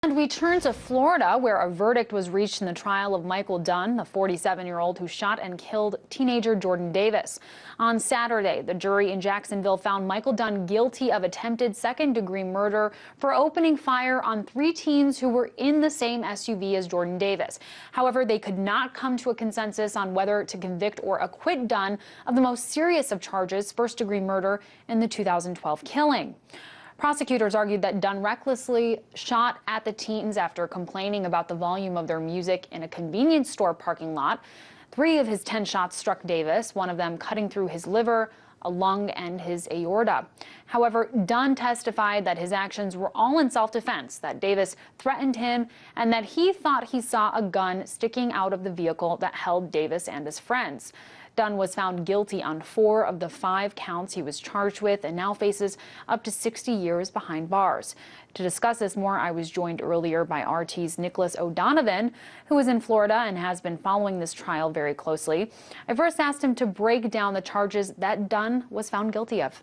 And we turn to Florida, where a verdict was reached in the trial of Michael Dunn, the 47-year-old who shot and killed teenager Jordan Davis. On Saturday, the jury in Jacksonville found Michael Dunn guilty of attempted second-degree murder for opening fire on 3 teens who were in the same SUV as Jordan Davis. However, they could not come to a consensus on whether to convict or acquit Dunn of the most serious of charges, first-degree murder in the 2012 killing. Prosecutors argued that Dunn recklessly shot at the teens after complaining about the volume of their music in a convenience store parking lot. 3 of his 10 shots struck Davis, one of them cutting through his liver, a lung, and his aorta. However, Dunn testified that his actions were all in self-defense, that Davis threatened him, and that he thought he saw a gun sticking out of the vehicle that held Davis and his friends. Dunn was found guilty on 4 of the 5 counts he was charged with and now faces up to 60 years behind bars. To discuss this more, I was joined earlier by RT's Nicholas O'Donovan, who is in Florida and has been following this trial very closely. I first asked him to break down the charges that Dunn was found guilty of.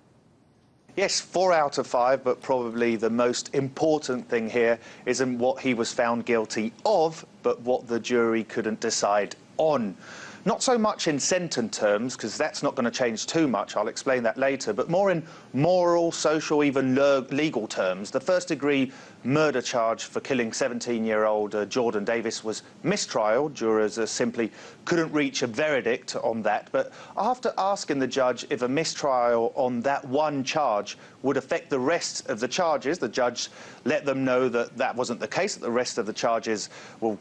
Yes, 4 out of 5, but probably the most important thing here isn't what he was found guilty of, but what the jury couldn't decide on. Not so much in sentence terms, because that's not going to change too much, I'll explain that later, but more in moral, social, even legal terms. The first-degree murder charge for killing 17-year-old Jordan Davis was mistrial. Jurors simply couldn't reach a verdict on that. But after asking the judge if a mistrial on that one charge would affect the rest of the charges, the judge let them know that that wasn't the case, that the rest of the charges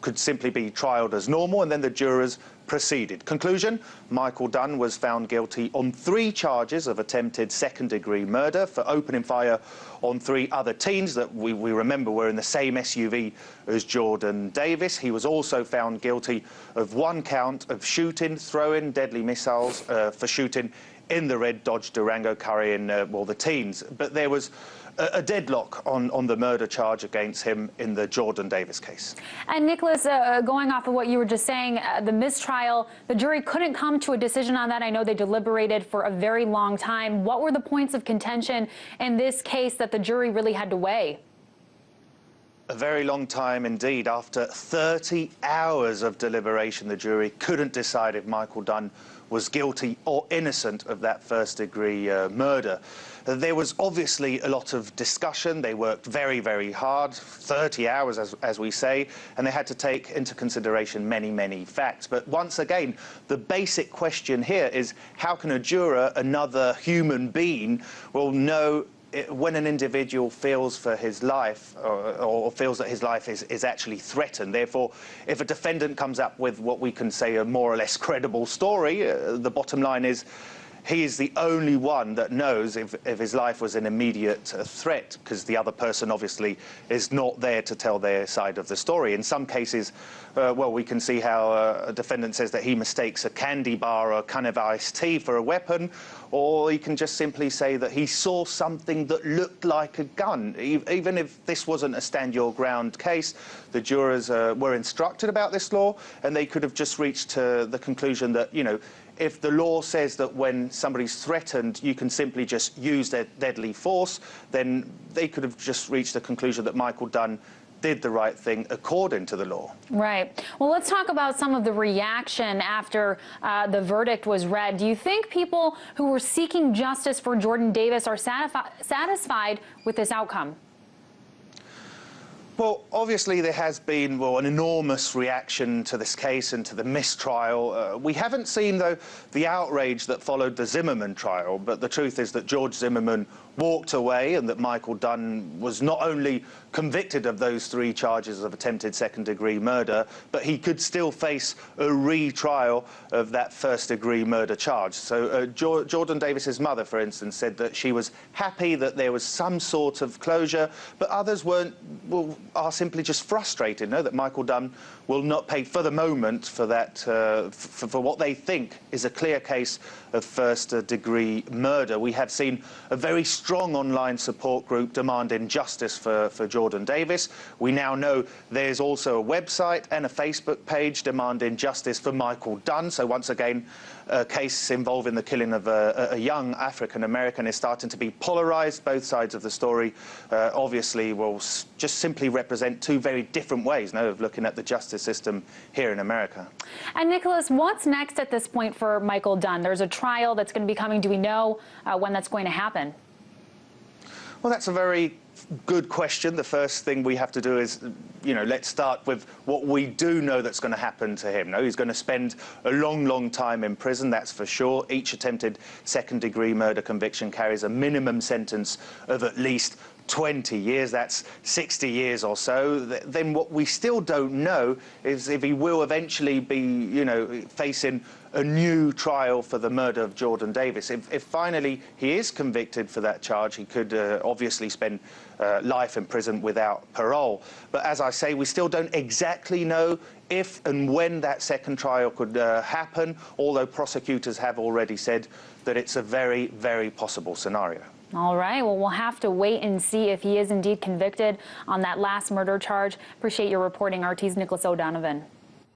could simply be trialed as normal, and then the jurors proceeded. Conclusion: Michael Dunn was found guilty on 3 charges of attempted second-degree murder for opening fire on 3 other teens that we remember were in the same SUV as Jordan Davis. He was also found guilty of 1 count of shooting, throwing deadly missiles for shooting in the red Dodge Durango carrying, the teens. But there was a deadlock on the murder charge against him in the Jordan Davis case. And Nicholas, going off of what you were just saying, the mistrial, the jury couldn't come to a decision on that. I know they deliberated for a very long time. What were the points of contention in this case that the jury really had to weigh? A very long time indeed. After 30 hours of deliberation, the jury couldn't decide if Michael Dunn was guilty or innocent of that first-degree murder. There was obviously a lot of discussion. They worked very, very hard, 30 hours, as we say, and they had to take into consideration many, many facts. But once again, the basic question here is, how can a juror, another human being, know when an individual feels for his life or feels that his life is actually threatened? Therefore, if a defendant comes up with what we can say a more or less credible story, the bottom line is he is the only one that knows if his life was an immediate threat, because the other person obviously is not there to tell their side of the story. In some cases, we can see how a defendant says that he mistakes a candy bar or a can of iced tea for a weapon, or he can just simply say that he saw something that looked like a gun. Even if this wasn't a stand your ground case, the jurors were instructed about this law, and they could have just reached the conclusion that, if the law says that when somebody's threatened, you can simply just use their deadly force, then they could have just reached the conclusion that Michael Dunn did the right thing according to the law. Right. Well, let's talk about some of the reaction after the verdict was read. Do you think people who were seeking justice for Jordan Davis are satisfied with this outcome? Well, obviously there has been, an enormous reaction to this case and to the mistrial. We haven't seen, though, the outrage that followed the Zimmerman trial, but the truth is that George Zimmerman walked away and that Michael Dunn was not only convicted of those 3 charges of attempted second-degree murder, but he could still face a retrial of that first-degree murder charge. So Jordan Davis's mother, for instance, said that she was happy that there was some sort of closure, but others are simply just frustrated, that Michael Dunn will not pay for the moment for that, for what they think is a clear case of first-degree murder. We have seen a very strong online support group demanding justice for Jordan Davis. We now know there's also a website and a Facebook page demanding justice for Michael Dunn. So once again, a case involving the killing of a young African-American is starting to be polarised. Both sides of the story obviously will just simply represent two very different ways of looking at the justice system here in America. And Nicholas, what's next at this point for Michael Dunn? There's a trial that's going to be coming. Do we know when that's going to happen? Well, that's a very good question. The first thing we have to do is, let's start with what we do know that's going to happen to him. No, he's going to spend a long, long time in prison, that's for sure. Each attempted second-degree murder conviction carries a minimum sentence of at least 20 years, that's 60 years or so. Then what we still don't know is if he will eventually be, facing a new trial for the murder of Jordan Davis. If finally he is convicted for that charge, he could obviously spend life in prison without parole. But as I say, we still don't exactly know if and when that second trial could happen, although prosecutors have already said that it's a very, very possible scenario. All right. Well, we'll have to wait and see if he is indeed convicted on that last murder charge. Appreciate your reporting, RT's Nicholas O'Donovan.